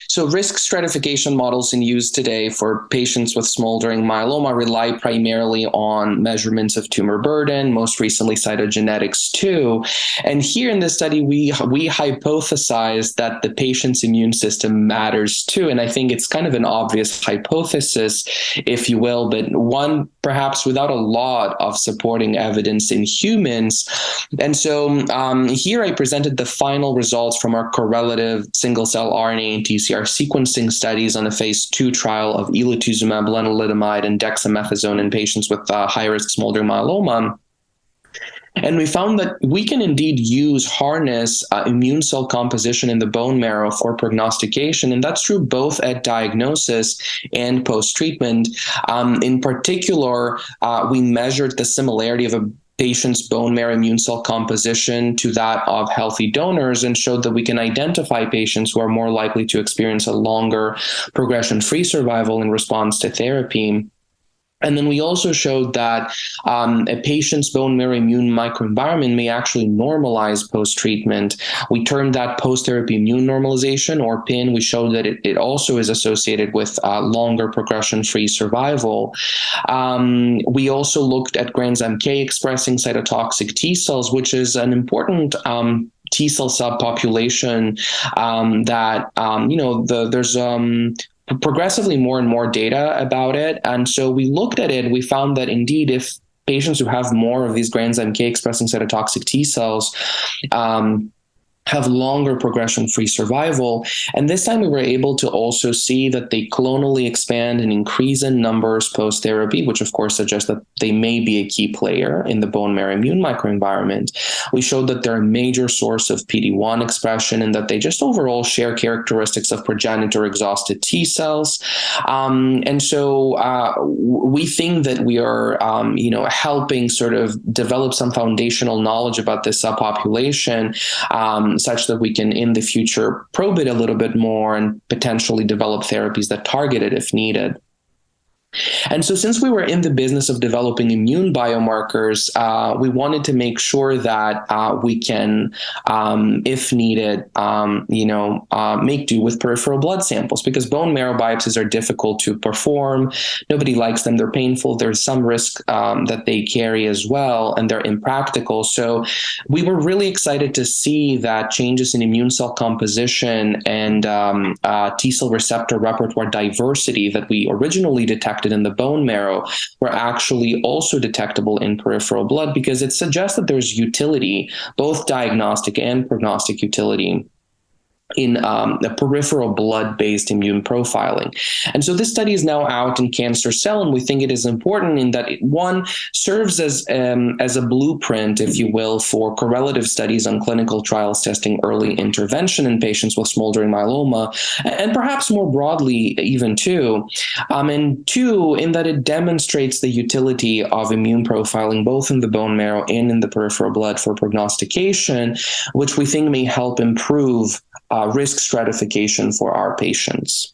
So risk stratification models in use today for patients with smoldering myeloma rely primarily on measurements of tumor burden, most recently cytogenetics too. And here in this study, we hypothesized that the patient's immune system matters too. And I think it's kind of an obvious hypothesis, if you will, but one perhaps without a lot of supporting evidence in humans. And so here I presented the final results from our correlative single-cell RNA and T-cell sequencing studies on a phase 2 trial of Elotuzumab, Lenalidomide, and Dexamethasone in patients with high-risk smoldering myeloma. And we found that we can indeed harness immune cell composition in the bone marrow for prognostication. And that's true both at diagnosis and post-treatment. In particular, we measured the similarity of a patient's bone marrow immune cell composition to that of healthy donors and showed that we can identify patients who are more likely to experience a longer progression-free survival in response to therapy. And then we also showed that a patient's bone marrow immune microenvironment may actually normalize post-treatment. We termed that post-therapy immune normalization, or PIN. We showed that it also is associated with longer progression-free survival. We also looked at granzyme K expressing cytotoxic T cells, which is an important T cell subpopulation that, there's progressively more and more data about it. And so we looked at it, we found that indeed, if patients who have more of these granzyme K expressing cytotoxic T cells have longer progression-free survival. And this time we were able to also see that they clonally expand and increase in numbers post-therapy, which of course suggests that they may be a key player in the bone marrow immune microenvironment. We showed that they're a major source of PD-1 expression and that they just overall share characteristics of progenitor-exhausted T cells. And so we think that we are, helping sort of develop some foundational knowledge about this subpopulation, such that we can in the future probe it a little bit more and potentially develop therapies that target it if needed. And so since we were in the business of developing immune biomarkers, we wanted to make sure that we can, if needed, make do with peripheral blood samples, because bone marrow biopsies are difficult to perform. Nobody likes them. They're painful. There's some risk that they carry as well, and they're impractical. So we were really excited to see that changes in immune cell composition and T cell receptor repertoire diversity that we originally detected in the bone marrow were actually also detectable in peripheral blood, because it suggests that there's utility, both diagnostic and prognostic utility, in the peripheral blood-based immune profiling. And so this study is now out in Cancer Cell, and we think it is important in that it, one, serves as a blueprint, if you will, for correlative studies on clinical trials testing early intervention in patients with smoldering myeloma, and perhaps more broadly even too. And two, in that it demonstrates the utility of immune profiling both in the bone marrow and in the peripheral blood for prognostication, which we think may help improve risk stratification for our patients.